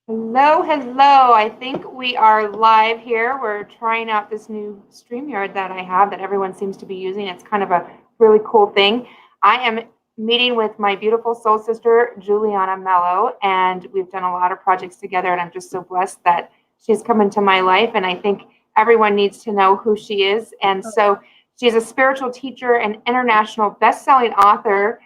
Hello, hello. I think we are live here. We're trying out this new StreamYard that I have that everyone seems to be using. It's kind of a really cool thing. I am meeting with my beautiful soul sister, Giuliana Melo, and we've done a lot of projects together, and I'm just so blessed that she's come into my life. And I think everyone needs to know who she is. And so she's a spiritual teacher and international best-selling author.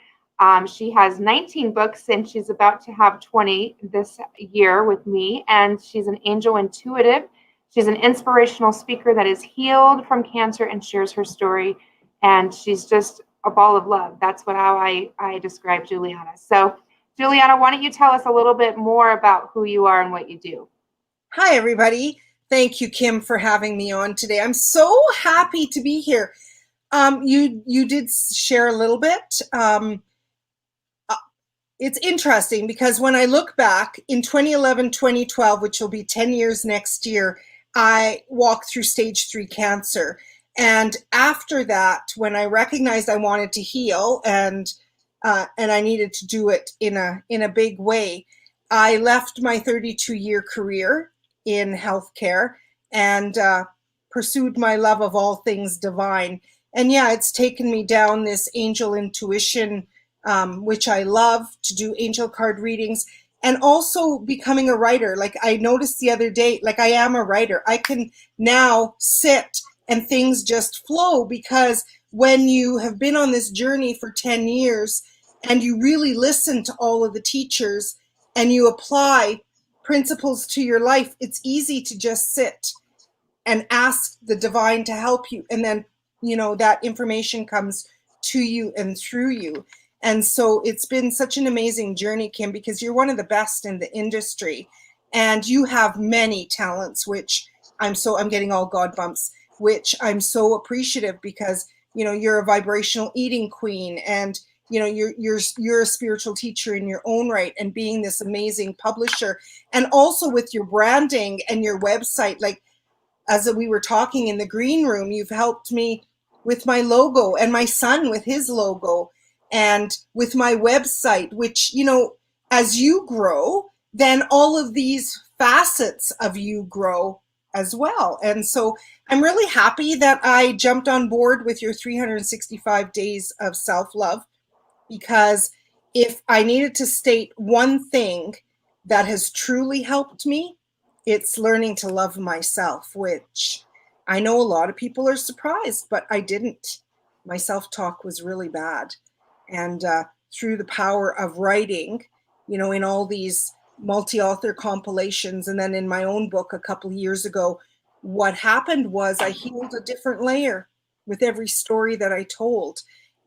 She has 19 books and she's about to have 20 this year with me. And she's an angel intuitive. She's an inspirational speaker that is healed from cancer and shares her story. And she's just a ball of love. That's how I describe Giuliana. So, Giuliana, why don't you tell us a little bit more about who you are and what you do? Hi, everybody. Thank you, Kim, for having me on today. I'm so happy to be here. You did share a little bit. Uh, it's interesting because when I look back in 2011, 2012, which will be 10 years next year, I walked through stage 3 cancer. And after that, when I recognized I wanted to heal and I needed to do it in a big way, I left my 32-year career in healthcare and pursued my love of all things divine. And yeah, it's taken me down this angel intuition, which I love to do angel card readings, and also becoming a writer. Like I noticed the other day, like I am a writer. I can now sit and things just flow because when you have been on this journey for 10 years and you really listen to all of the teachers and you apply principles to your life, it's easy to just sit and ask the divine to help you. And then, that information comes to you and through you. And so it's been such an amazing journey, Kim, because you're one of the best in the industry and you have many talents, which I'm getting all God bumps, which I'm so appreciative because, you're a vibrational eating queen and you're a spiritual teacher in your own right and being this amazing publisher, and also with your branding and your website. Like as we were talking in the green room, you've helped me with my logo and my son with his logo and with my website, which, as you grow, then all of these facets of you grow as well. And so I'm really happy that I jumped on board with your 365 days of self-love, because if I needed to state one thing that has truly helped me, it's learning to love myself, which I know a lot of people are surprised, but I didn't. My self-talk was really bad. And through the power of writing, in all these multi-author compilations, and then in my own book a couple of years ago, what happened was I healed a different layer with every story that I told.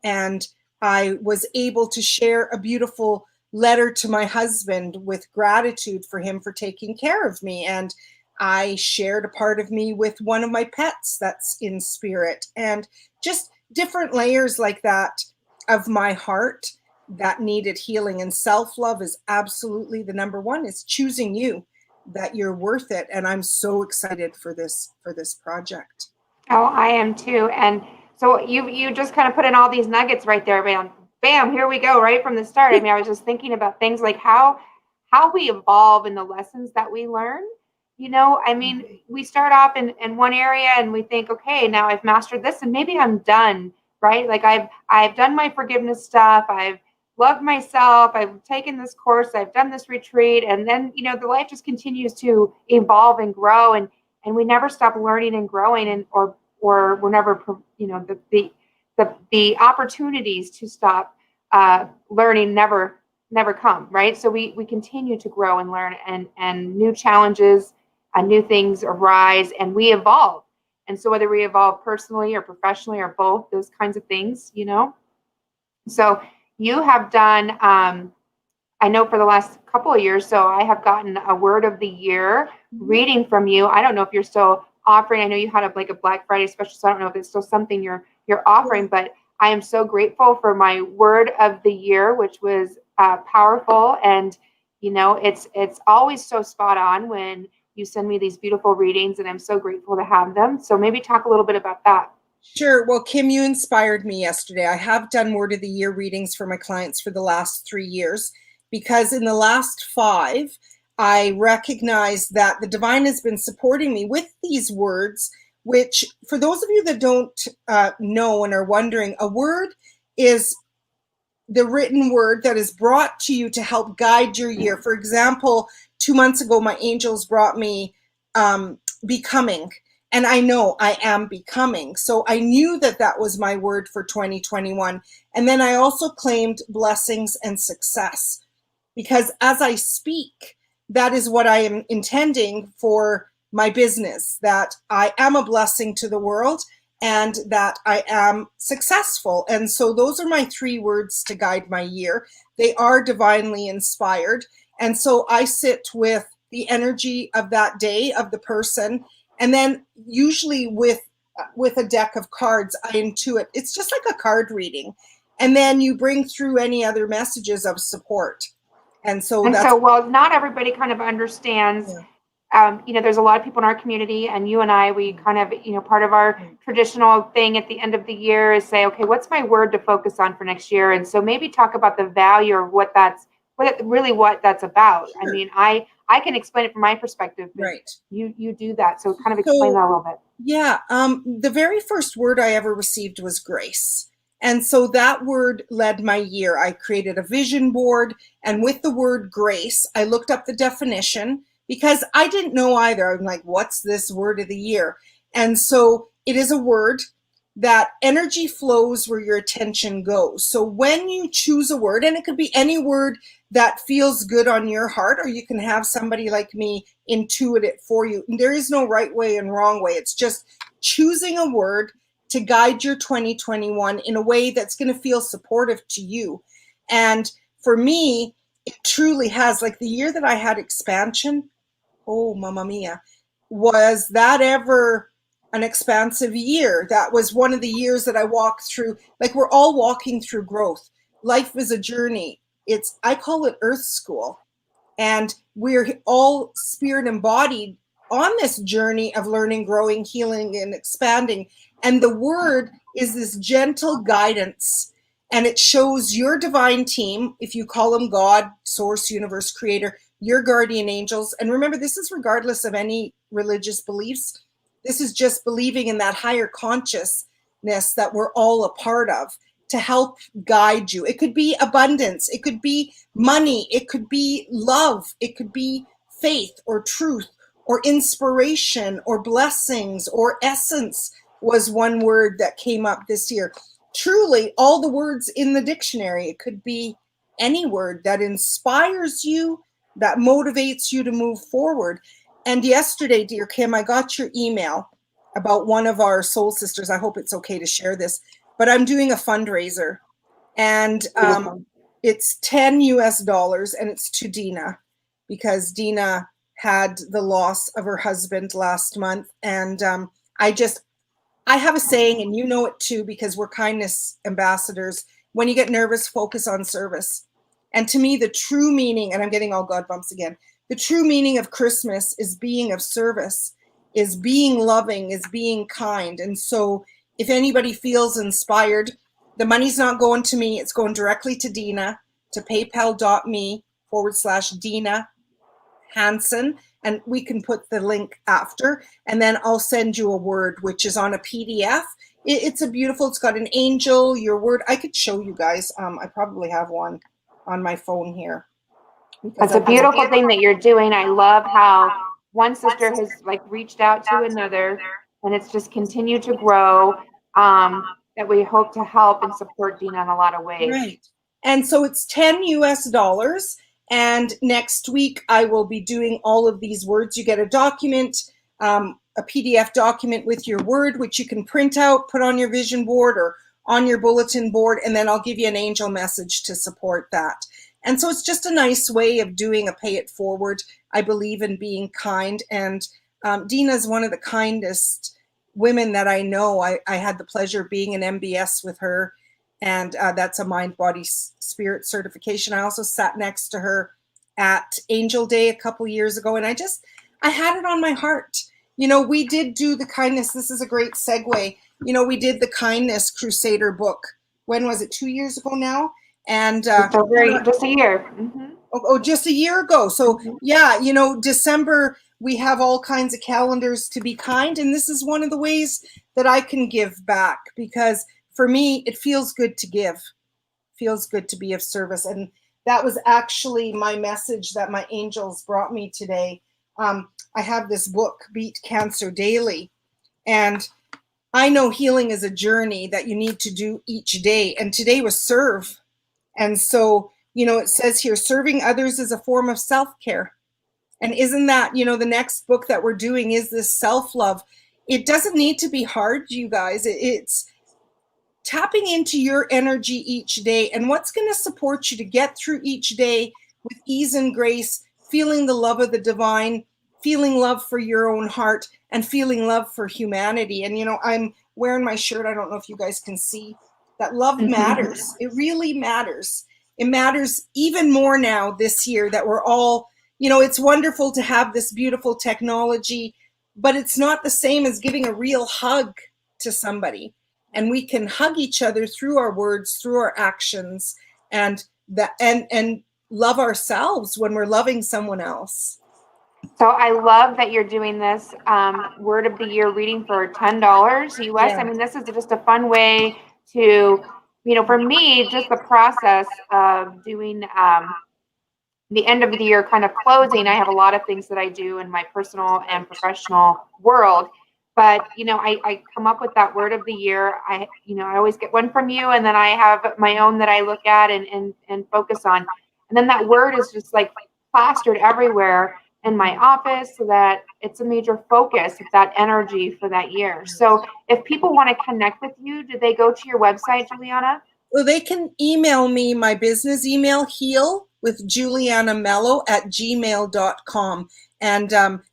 And I was able to share a beautiful letter to my husband with gratitude for him for taking care of me. And I shared a part of me with one of my pets that's in spirit, and just different layers like that of my heart that needed healing. And self-love is absolutely the number one. It's choosing you, that you're worth it. And I'm so excited for this project. Oh, I am too. And so you just kind of put in all these nuggets right there, man. Bam, here we go, right from the start. I mean, I was just thinking about things like how we evolve in the lessons that we learn. I mean, we start off in one area and we think, okay, now I've mastered this and maybe I'm done, right? Like I've done my forgiveness stuff, I've loved myself, I've taken this course, I've done this retreat, and then, the life just continues to evolve and grow, and we never stop learning and growing, and or we're never, the opportunities to stop learning never come, right? So we continue to grow and learn, and new challenges and new things arise, and we evolve. And so whether we evolve personally or professionally or both, those kinds of things. So you have done, I know for the last couple of years, so I have gotten a word of the year reading from you. I don't know if you're still offering. I know you had like a Black Friday special, so I don't know if it's still something you're offering, but I am so grateful for my word of the year, which was powerful. And it's always so spot on when you send me these beautiful readings, and I'm so grateful to have them. So maybe talk a little bit about that. Sure. Well, Kim, you inspired me yesterday. I have done Word of the Year readings for my clients for the last 3 years, because in the last 5, I recognize that the divine has been supporting me with these words, which, for those of you that don't know and are wondering, a word is the written word that is brought to you to help guide your year. For example, 2 months ago, my angels brought me becoming. And I know I am becoming. So I knew that that was my word for 2021. And then I also claimed blessings and success, because as I speak, that is what I am intending for my business, that I am a blessing to the world and that I am successful. And so those are my 3 words to guide my year. They are divinely inspired. And so I sit with the energy of that day, of the person, and then usually with a deck of cards, I intuit. It's just like a card reading. And then you bring through any other messages of support. And so And that's, so, well, not everybody kind of understands. yeah. There's a lot of people in our community, and you and I, we kind of, part of our traditional thing at the end of the year is say, okay, what's my word to focus on for next year? And so maybe talk about the value of what that's about. Sure. I mean, I can explain it from my perspective, but Right. you do that. So kind of explain that a little bit. Yeah. The very first word I ever received was grace. And so that word led my year. I created a vision board, and with the word grace, I looked up the definition because I didn't know either. I'm like, what's this word of the year? And so it is a word that energy flows where your attention goes. So when you choose a word, and it could be any word that feels good on your heart, or you can have somebody like me intuit it for you. There is no right way and wrong way. It's just choosing a word to guide your 2021 in a way that's going to feel supportive to you. And for me, it truly has, like the year that I had expansion, oh, mamma mia, was that ever an expansive year? That was one of the years that I walked through. Like, we're all walking through growth. Life is a journey. I call it Earth School. And we're all spirit embodied on this journey of learning, growing, healing, and expanding. And the word is this gentle guidance. And it shows your divine team, if you call them God, source, universe, creator, your guardian angels. And remember, this is regardless of any religious beliefs. This is just believing in that higher consciousness that we're all a part of, to help guide you. It could be abundance. It could be money. It could be love. It could be faith or truth or inspiration or blessings or essence was one word that came up this year. Truly, all the words in the dictionary. It could be any word that inspires you, that motivates you to move forward. And yesterday, dear Kim, I got your email about one of our soul sisters. I hope it's okay to share this, but I'm doing a fundraiser, and it's $10 and it's to Dina, because Dina had the loss of her husband last month. And I have a saying, and you know it too, because we're kindness ambassadors. When you get nervous, focus on service. And to me, the true meaning, and I'm getting all God bumps again, the true meaning of Christmas is being of service, is being loving, is being kind. And so if anybody feels inspired, the money's not going to me. It's going directly to Dina, to paypal.me/Dina Hansen. And we can put the link after. And then I'll send you a word, which is on a PDF. It's a beautiful, it's got an angel, your word. I could show you guys. I probably have one on my phone here. It's a beautiful thing that you're doing. I love how one sister has like reached out to another, and it's just continued to grow. That we hope to help and support Dina in a lot of ways. Right. And so it's $10. And next week I will be doing all of these words. You get a document, a PDF document with your word, which you can print out, put on your vision board or on your bulletin board, and then I'll give you an angel message to support that. And so it's just a nice way of doing a pay it forward. I believe in being kind, and Dina is one of the kindest women that I know. I had the pleasure of being an MBS with her, and that's a mind, body, spirit certification. I also sat next to her at Angel Day a couple years ago, and I had it on my heart. We did do the kindness. This is a great segue. We did the Kindness Crusader book. When was it? 2 years ago now? And just a year. Mm-hmm. Oh, just a year ago. So yeah, December, we have all kinds of calendars to be kind. And this is one of the ways that I can give back, because for me, it feels good to give, feels good to be of service. And that was actually my message that my angels brought me today. I have this book, Beat Cancer Daily. And I know healing is a journey that you need to do each day. And today was serve. And so, it says here, serving others is a form of self-care. And isn't that, the next book that we're doing is this self-love. It doesn't need to be hard, you guys. It's tapping into your energy each day and what's going to support you to get through each day with ease and grace, feeling the love of the divine, feeling love for your own heart, and feeling love for humanity. And, I'm wearing my shirt. I don't know if you guys can see that love matters. It really matters. It matters even more now this year that we're all, it's wonderful to have this beautiful technology, but it's not the same as giving a real hug to somebody. And we can hug each other through our words, through our actions, and love ourselves when we're loving someone else. So I love that you're doing this word of the year reading for $10 US. Yeah. I mean, this is just a fun way to, for me, just the process of doing the end of the year kind of closing. I have a lot of things that I do in my personal and professional world. But, I come up with that word of the year. I always get one from you, and then I have my own that I look at and focus on. And then that word is just like plastered everywhere in my office so that it's a major focus of that energy for that year. So if people want to connect with you, do they go to your website, Giuliana? Well, they can email me my business email, heal with Giuliana Melo at gmail.com. And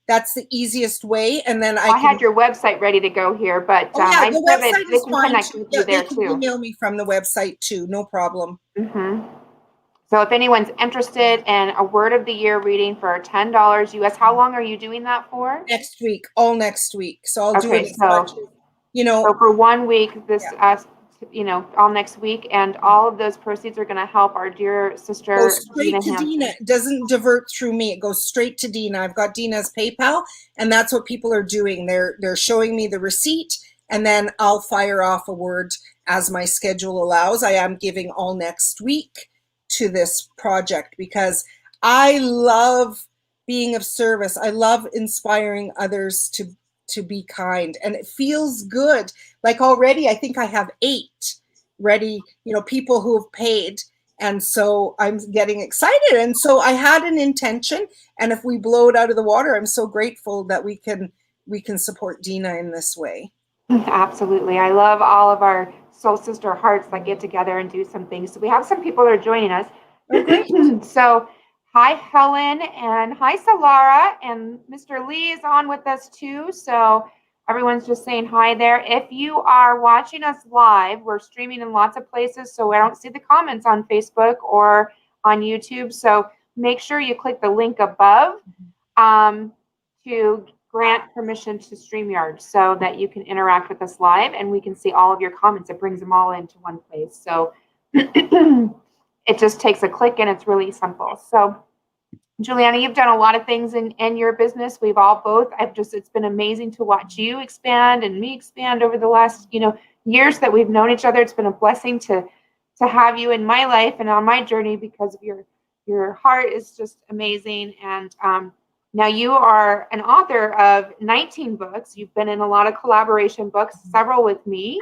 that's the easiest way. And then I had your website ready to go here, but yeah, the I said that website they is can fine connect too. with Yeah, you there they can too. email me from the website too. No problem. So if anyone's interested in a word of the year reading for $10 US, how long are you doing that for? Next week, all next week. So I'll do it as much as, So for 1 week, this, yeah. all next week, and all of those proceeds are going to help our dear sister, goes straight Dina to Hampton. Dina. It doesn't divert through me. It goes straight to Dina. I've got Dina's PayPal, and that's what people are doing. They're showing me the receipt, and then I'll fire off a word as my schedule allows. I am giving all next week to this project because I love being of service. I love inspiring others to be kind, and it feels good. Like already, I think I have 8 ready, people who have paid. And so I'm getting excited. And so I had an intention. And if we blow it out of the water, I'm so grateful that we can support Dina in this way. Absolutely. I love all of our soul sister hearts that get together and do some things. So we have some people that are joining us. Oh, great. So hi, Helen, and hi, Solara, and Mr. Lee is on with us too. So everyone's just saying hi there. If you are watching us live, we're streaming in lots of places, so I don't see the comments on Facebook or on YouTube. So make sure you click the link above to grant permission to StreamYard so that you can interact with us live and we can see all of your comments. It brings them all into one place. So it just takes a click and it's really simple. So Giuliana, you've done a lot of things in your business. We've all both, it's been amazing to watch you expand and me expand over the last, years that we've known each other. It's been a blessing to have you in my life and on my journey because of your heart is just amazing. And now you are an author of 19 books. You've been in a lot of collaboration books, several with me.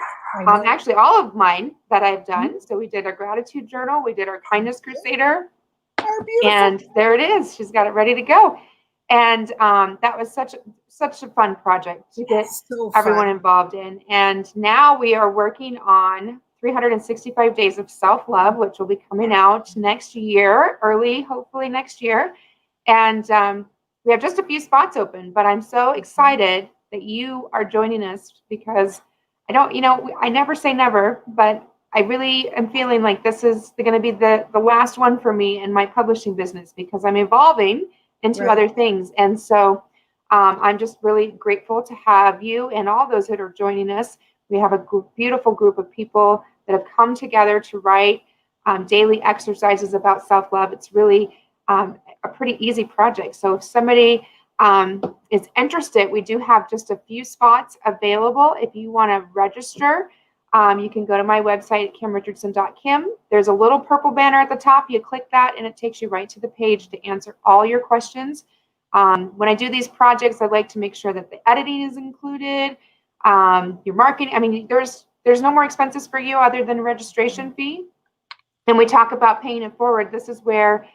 Actually, all of mine that I've done. So we did our gratitude journal. We did our kindness crusader. And there it is. She's got it ready to go. And that was such a fun project to get everyone involved in. And now we are working on 365 Days of Self-Love, which will be coming out next year, hopefully next year. And we have just a few spots open, but I'm so excited that you are joining us because I never say never, but I really am feeling like this is going to be the last one for me in my publishing business because I'm evolving into other things. And so I'm just really grateful to have you and all those that are joining us. We have a beautiful group of people that have come together to write daily exercises about self-love. It's really a pretty easy project. So if somebody is interested, we do have just a few spots available. If you want to register, you can go to my website, kimrichardson.kim. There's a little purple banner at the top. You click that and it takes you right to the page to answer all your questions. When I do these projects, I like to make sure that the editing is included, your marketing. I mean, there's no more expenses for you other than a registration fee. And we talk about paying it forward. This is where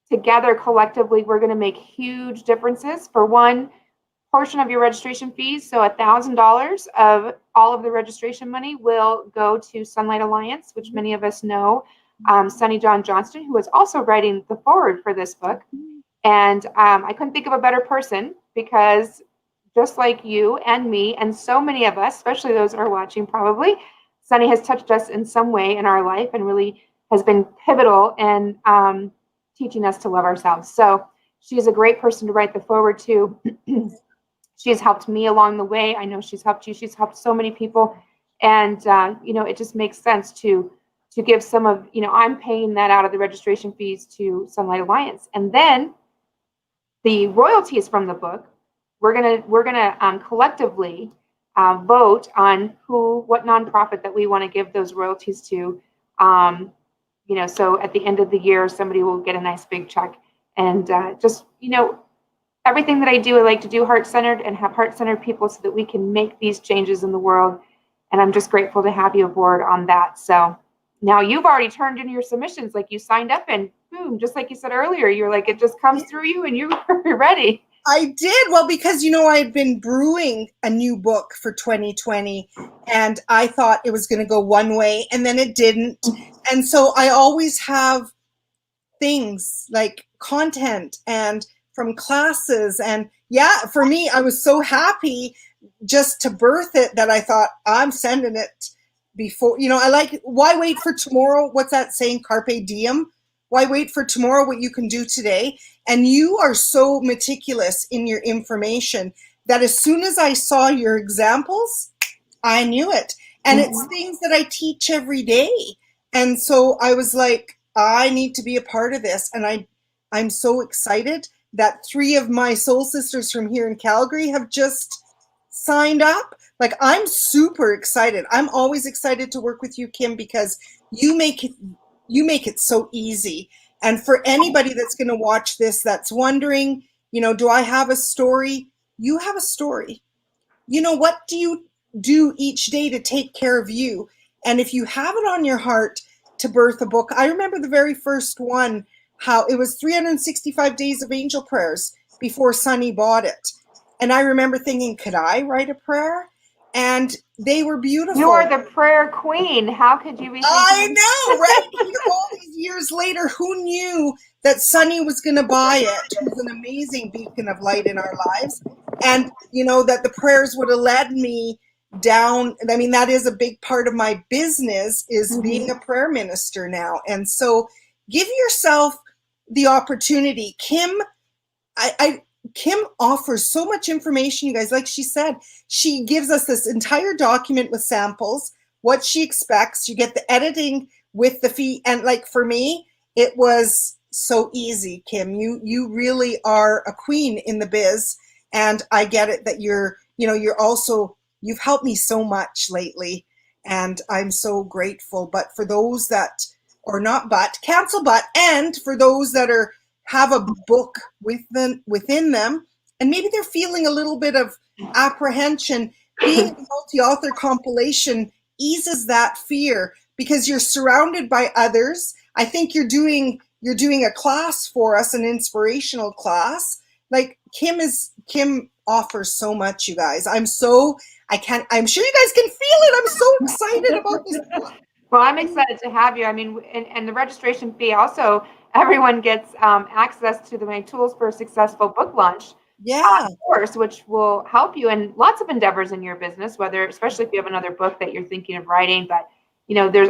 together collectively we're going to make huge differences. For one portion of your registration fees, so $1,000 of all of the registration money will go to Sunlight Alliance, which many of us know. Sunny John Johnston, who is also writing the foreword for this book. And I couldn't think of a better person, because just like you and me and so many of us, especially those that are watching probably, Sunny has touched us in some way in our life and really has been pivotal in teaching us to love ourselves. So she's a great person to write the foreword to. She's helped me along the way. I know she's helped you. She's helped so many people. And, it just makes sense to give some of, I'm paying that out of the registration fees to Sunlight Alliance. And then the royalties from the book, we're gonna collectively vote on what nonprofit that we want to give those royalties to. So at the end of the year, somebody will get a nice big check. And everything that I do, I like to do heart-centered and have heart-centered people so that we can make these changes in the world. And I'm just grateful to have you aboard on that. So now you've already turned in your submissions, like you signed up and boom, just like you said earlier, you're like, it just comes through you and you're ready. I did. Well, because, I had been brewing a new book for 2020 and I thought it was going to go one way and then it didn't. And so I always have things like content and from classes. And for me, I was so happy just to birth it that I thought I'm sending it before, why wait for tomorrow? What's that saying? Carpe diem. Why wait for tomorrow what you can do today? And you are so meticulous in your information that as soon as I saw your examples, I knew it. And it's things that I teach every day. And so I was like, I need to be a part of this. And I'm so excited that 3 of my soul sisters from here in Calgary have just signed up. Like, I'm super excited. I'm always excited to work with you, Kim, because you make it so easy. And for anybody that's going to watch this that's wondering, do I have a story? You have a story. What do you do each day to take care of you? And if you have it on your heart to birth a book, I remember the very first one, how it was 365 days of angel prayers before Sunny bought it. And I remember thinking, could I write a prayer? And they were beautiful. You are the prayer queen. How could you be thinking? I know, right? All these years later, who knew that Sunny was going to buy it? Who's an amazing beacon of light in our lives. And, that the prayers would have led me down. I mean, that is a big part of my business, is being a prayer minister now. And so give yourself the opportunity. Kim offers so much information, you guys. Like she said, she gives us this entire document with samples, what she expects. You get the editing with the fee. And like for me, it was so easy, Kim. You really are a queen in the biz. And I get it that you're also, you've helped me so much lately. And I'm so grateful. But for those that are not, and for those that have a book within them, and maybe they're feeling a little bit of apprehension, being a multi-author compilation eases that fear because you're surrounded by others. I think you're doing a class for us, an inspirational class. Like Kim offers so much, you guys. I'm sure you guys can feel it. I'm so excited about this book. Well, I'm excited to have you. I mean, and the registration fee also, everyone gets access to my tools for a successful book launch course, which will help you in lots of endeavors in your business, especially if you have another book that you're thinking of writing. But,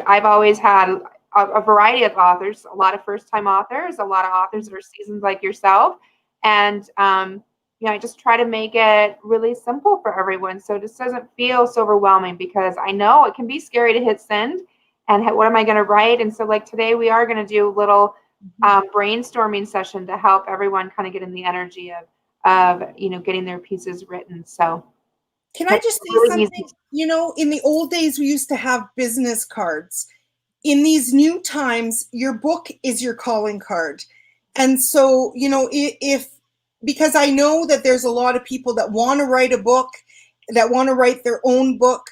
I've always had a variety of authors, a lot of first-time authors, a lot of authors that are seasoned like yourself. And, I just try to make it really simple for everyone. So it just doesn't feel so overwhelming, because I know it can be scary to hit send and what am I going to write? And so like today we are going to do little brainstorming session to help everyone kind of get in the energy of getting their pieces written. So Can I it's just say really easy. something? In the old days, we used to have business cards. In these new times, your book is your calling card. And so, if, because I know that there's a lot of people that want to write a book, that want to write their own book,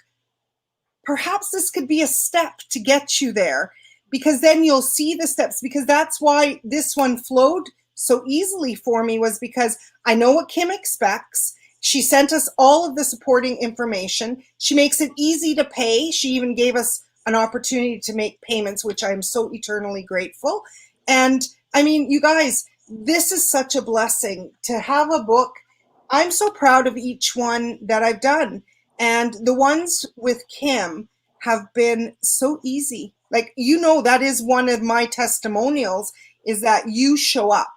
perhaps this could be a step to get you there, because then you'll see the steps, because that's why this one flowed so easily for me, was because I know what Kim expects. She sent us all of the supporting information. She makes it easy to pay. She even gave us an opportunity to make payments, which I'm so eternally grateful. And I mean, you guys, this is such a blessing to have a book. I'm so proud of each one that I've done. And the ones with Kim have been so easy. Like, that is one of my testimonials, is that you show up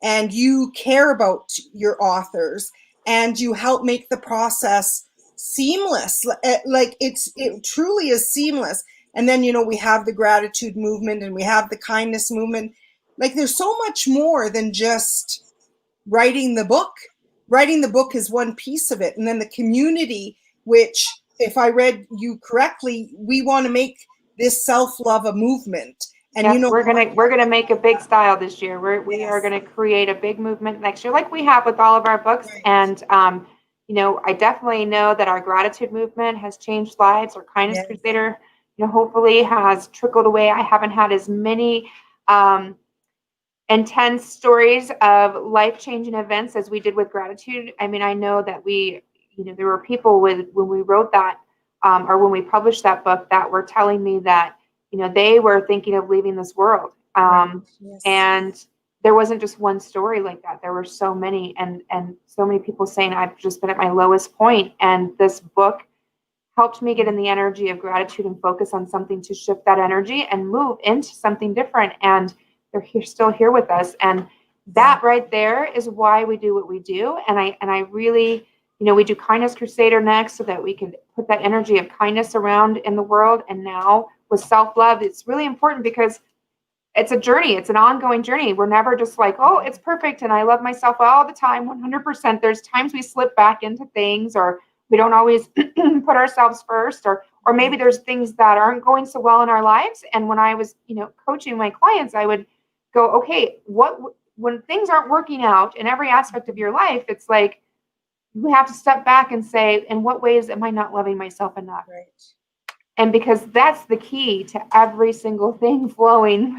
and you care about your authors and you help make the process seamless. Like, it truly is seamless. And then, we have the gratitude movement and we have the kindness movement. Like, there's so much more than just writing the book. Writing the book is one piece of it. And then the community, which, if I read you correctly, we want to make this self-love a movement. And Yep, we're gonna make a big style this year. We are yes, gonna create a big movement next year, like we have with all of our books. right, And I definitely know that our gratitude movement has changed lives. Our kindness yes, crusader, hopefully has trickled away. I haven't had as many intense stories of life-changing events as we did with gratitude. I mean, I know that there were people when we wrote that, or when we published that book, that were telling me that, they were thinking of leaving this world. right, yes, And there wasn't just one story like that. There were so many, and so many people saying, I've just been at my lowest point, and this book helped me get in the energy of gratitude and focus on something to shift that energy and move into something different. And still here with us. And yeah, that right there is why we do what we do. And I really, we do Kindness Crusader next so that we can put that energy of kindness around in the world. And now with self-love, it's really important because it's a journey. It's an ongoing journey. We're never just like, oh, it's perfect and I love myself all the time, 100%. There's times we slip back into things, or we don't always put ourselves first, or maybe there's things that aren't going so well in our lives. And when I was, coaching my clients, I would go, okay, when things aren't working out in every aspect of your life, it's like you have to step back and say, in what ways am I not loving myself enough? right. And because that's the key to every single thing flowing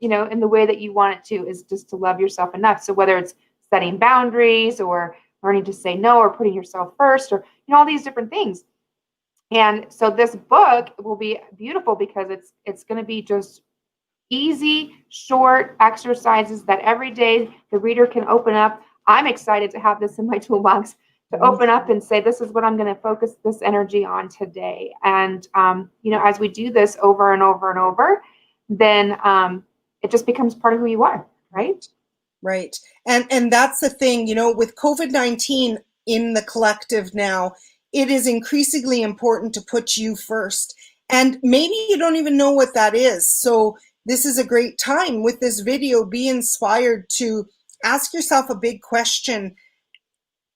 in the way that you want it to, is just to love yourself enough. So whether it's setting boundaries or learning to say no or putting yourself first, or all these different things. And so this book will be beautiful because it's going to be just easy, short exercises that every day the reader can open up. I'm excited to have this in my toolbox to open up and say, this is what I'm going to focus this energy on today. And, as we do this over and over and over, then it just becomes part of who you are, right? Right. And that's the thing, with COVID-19 in the collective now, it is increasingly important to put you first. And maybe you don't even know what that is. So this is a great time with this video. Be inspired to ask yourself a big question.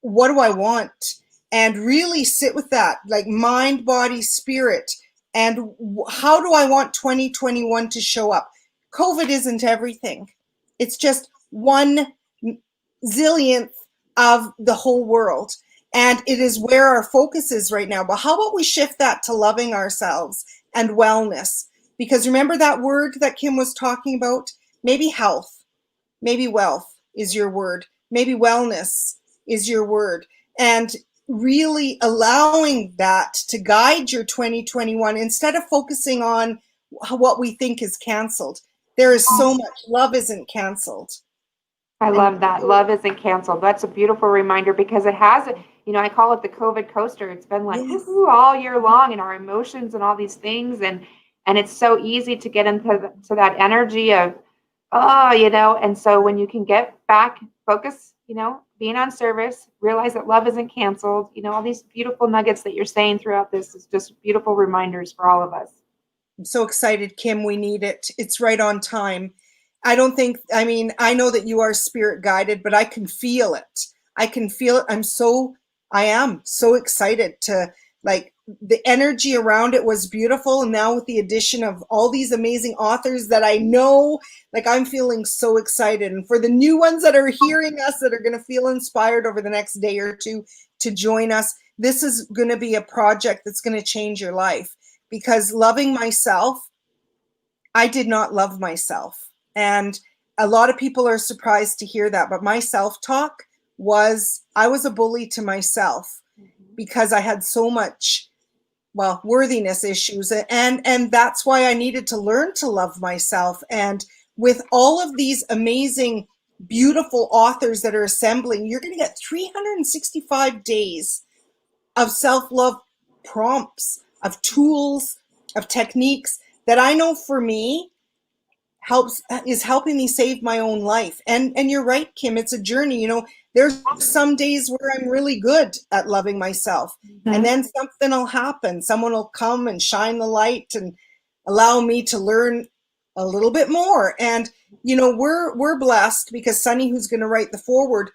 What do I want? And really sit with that, like mind, body, spirit. And how do I want 2021 to show up? COVID isn't everything. It's just one zillionth of the whole world. And it is where our focus is right now. But how about we shift that to loving ourselves and wellness? Because remember that word that Kim was talking about? Maybe health, maybe wealth is your word. Maybe wellness is your word. And really allowing that to guide your 2021 instead of focusing on what we think is canceled. There is so much. Love isn't canceled. I And love that. Love isn't canceled. That's a beautiful reminder because it has, I call it the COVID coaster. It's been like yes, woohoo all year long, and our emotions and all these things. And it's so easy to get into to that energy of, oh, and so when you can get back, focus, being on service, realize that love isn't canceled, all these beautiful nuggets that you're saying throughout this is just beautiful reminders for all of us. I'm so excited, Kim. We need it. It's right on time. I don't think, I mean, I know that you are spirit guided, but I can feel it. I can feel it. I am so excited to, like, the energy around it was beautiful. And now with the addition of all these amazing authors that I know, like, I'm feeling so excited. And for the new ones that are hearing us, that are going to feel inspired over the next day or two to join us, this is going to be a project that's going to change your life, because loving myself, I did not love myself. And a lot of people are surprised to hear that. But my self-talk was, I was a bully to myself because I had so much, well, worthiness issues. And that's why I needed to learn to love myself. And with all of these amazing, beautiful authors that are assembling, you're going to get 365 days of self-love prompts, of tools, of techniques that I know for me is helping me save my own life. And you're right, Kim, it's a journey. You know, there's some days where I'm really good at loving myself, and Mhm. then something will happen. Someone will come and shine the light and allow me to learn a little bit more. And you know, we're blessed because Sunny, who's going to write the foreword,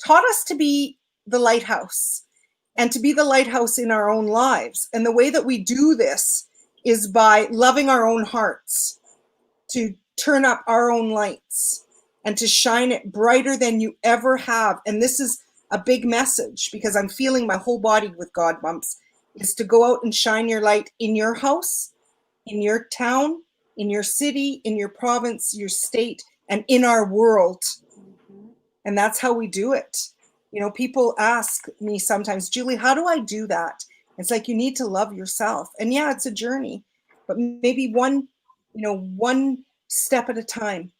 taught us to be the lighthouse, and to be the lighthouse in our own lives. And the way that we do this is by loving our own hearts, to turn up our own lights and to shine it brighter than you ever have. And this is a big message, because I'm feeling my whole body with God bumps, is to go out and shine your light in your house, in your town, in your city, in your province, your state, and in our world. And that's how we do it. You know, people ask me sometimes, Julie, how do I do that? It's like, you need to love yourself. And yeah, it's a journey, but maybe one step at a time.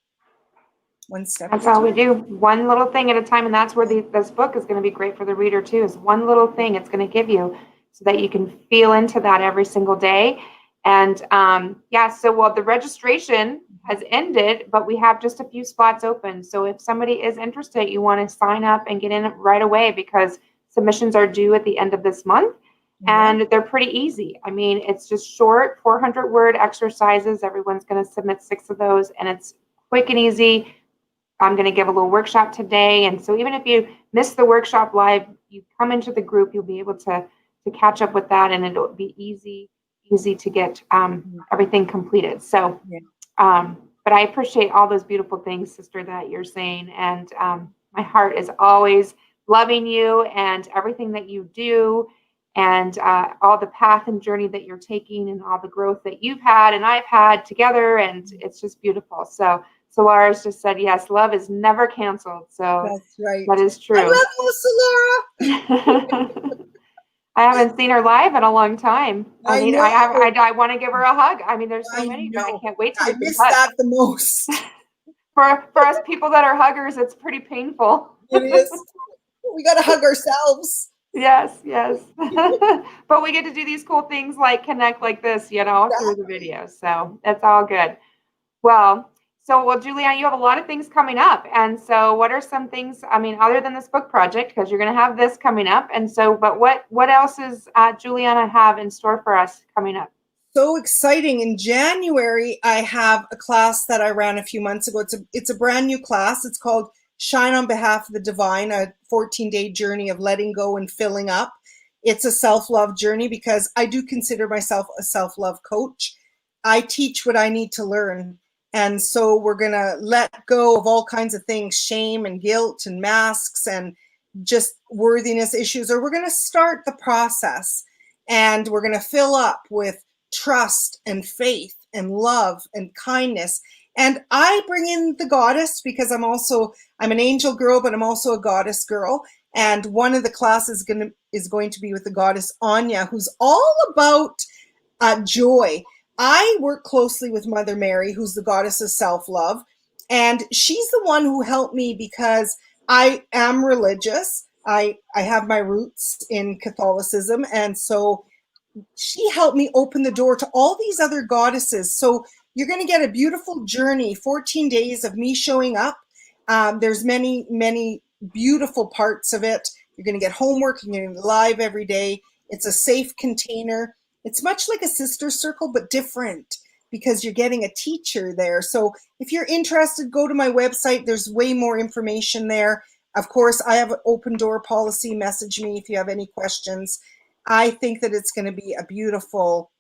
One step at That's a all we time. do, one little thing at a time. And that's where this book is going to be great for the reader too, is one little thing it's going to give you so that you can feel into that every single day. And yeah, so well, the registration has ended, but we have just a few spots open. So if somebody is interested, you want to sign up and get in right away, because submissions are due at the end of this month. Yeah. And they're pretty easy. I mean, it's just short 400-word exercises. Everyone's going to submit 6 of those, and it's quick and easy. I'm going to give a little workshop today. And so even if you miss the workshop live, you come into the group, you'll be able to catch up with that, and it'll be easy to get everything completed. So, Yeah. but I appreciate all those beautiful things, sister, that you're saying. And my heart is always loving you and everything that you do, and all the path and journey that you're taking, and all the growth that you've had and I've had together. And it's just beautiful. So Laura's just said, yes, love is never canceled. So That's right. that is I true. love you, Laura. I haven't seen her live in a long time. I I need, know. I want to give her a hug. I mean, there's so I many of you. I know. can't wait till I we can miss hug. that the most. For us people that are huggers, it's pretty painful. It is. We got to hug ourselves. Yes, yes. But we get to do these cool things like connect like this, through the Exactly. video. So it's all good. Well, Juliana, you have a lot of things coming up. And so what are some things, I mean, other than this book project, because you're going to have this coming up. And so, but what else is Juliana have in store for us coming up? So exciting. In January, I have a class that I ran a few months ago. It's a brand new class. It's called Shine on Behalf of the Divine, a 14-day journey of letting go and filling up. It's a self-love journey, because I do consider myself a self-love coach. I teach what I need to learn. And so we're going to let go of all kinds of things, shame and guilt and masks and just worthiness issues, or we're going to start the process, and we're going to fill up with trust and faith and love and kindness. And I bring in the goddess, because I'm an angel girl, but I'm also a goddess girl. And one of the classes is going to be with the goddess Anya, who's all about joy. I work closely with Mother Mary, who's the goddess of self-love. And she's the one who helped me, because I am religious. I have my roots in Catholicism. And so she helped me open the door to all these other goddesses. So you're going to get a beautiful journey, 14 days of me showing up. There's many, many beautiful parts of it. You're going to get homework. You're going to be live every day. It's a safe container. It's much like a sister circle, but different. because you're getting a teacher there. So if you're interested, go to my website. There's way more information there. Of course, I have an open door policy. Message me if you have any questions. I think that it's going to be a beautiful,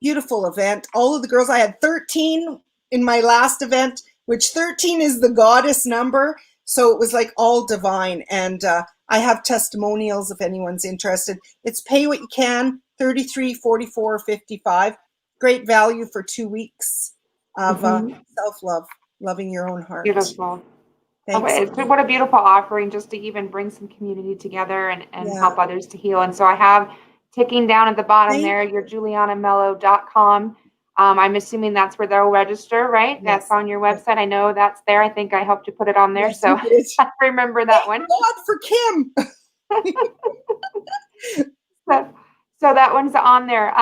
beautiful event. All of the girls, I had 13 in my last event, which 13 is the goddess number. So it was like all divine. And I have testimonials if anyone's interested. It's pay what you can, 33, 44, 55. Great value for 2 weeks of self-love, loving your own heart. Beautiful. Thanks. What a beautiful offering, just to even bring some community together and Yeah. help others to heal. And so I have ticking down at the bottom there, your giulianamelo.com. I'm assuming that's where they'll register, right? Yes. That's on your website. I know that's there. I think I helped you put it on there. Yes, so I remember that one. God for Kim. So that one's on there.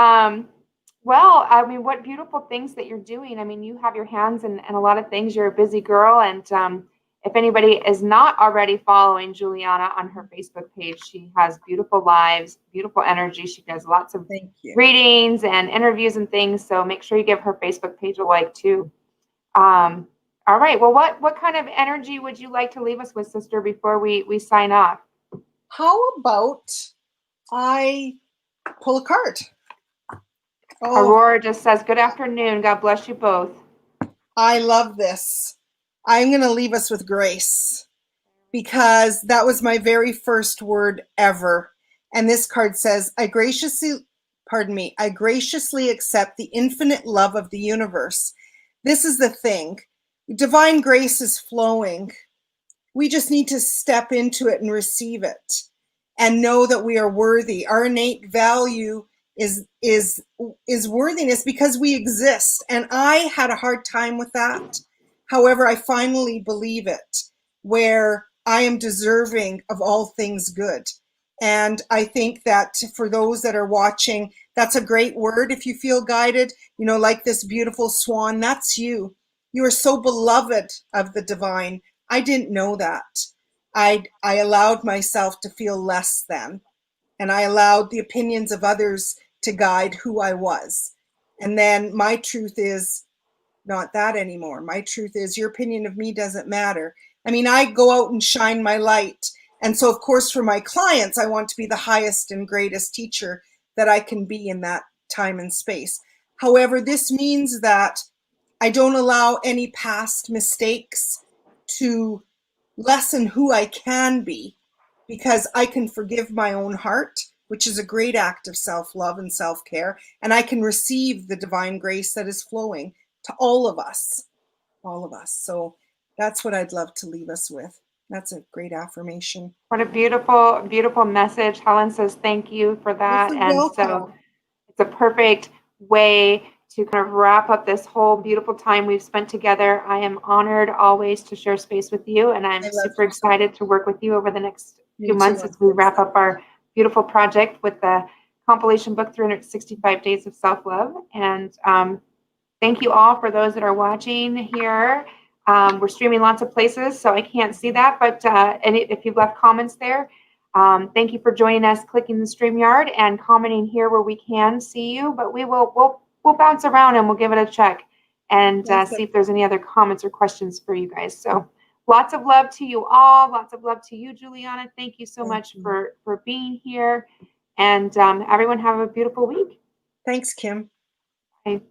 Well, I mean, what beautiful things that you're doing. I mean, you have your hands in a lot of things. You're a busy girl. And if anybody is not already following Giuliana on her Facebook page, she has beautiful lives, beautiful energy. She does lots of readings and interviews and things. So make sure you give her Facebook page a like too. All right. Well, what kind of energy would you like to leave us with, sister, before we sign off? How about I pull a card? Oh. Aurora just says, good afternoon. God bless you both. I love this. I'm going to leave us with grace, because that was my very first word ever. And this card says, I graciously accept the infinite love of the universe. This is the thing. Divine grace is flowing. We just need to step into it and receive it and know that we are worthy. Our innate value is worthiness, because we exist. And I had a hard time with that. However, I finally believe it, where I am deserving of all things good. And I think that for those that are watching, that's a great word. If you feel guided, you know, like this beautiful swan, that's you. You are so beloved of the divine. I didn't know that. I allowed myself to feel less than, and I allowed the opinions of others to guide who I was. And then my truth is not that anymore. My truth is your opinion of me doesn't matter. I mean, I go out and shine my light. And so, of course, for my clients, I want to be the highest and greatest teacher that I can be in that time and space. However, this means that I don't allow any past mistakes to lessen who I can be, because I can forgive my own heart, which is a great act of self-love and self-care, and I can receive the divine grace that is flowing to all of us, all of us. So that's what I'd love to leave us with. That's a great affirmation. What a beautiful, beautiful message. Helen says thank you for that. And so it's a perfect way to kind of wrap up this whole beautiful time we've spent together. I am honored always to share space with you, and I'm super excited to work with you over the next few months as we wrap up our beautiful project with the compilation book, 365 Days of Self-Love. And thank you all for those that are watching here. We're streaming lots of places, so I can't see that, but and if you've left comments there, thank you for joining us, clicking the StreamYard and commenting here where we can see you, but we'll bounce around and we'll give it a check and see if there's any other comments or questions for you guys. So lots of love to you all. Lots of love to you, Giuliana. Thank you so much for being here. And everyone have a beautiful week. Thanks, Kim. Bye.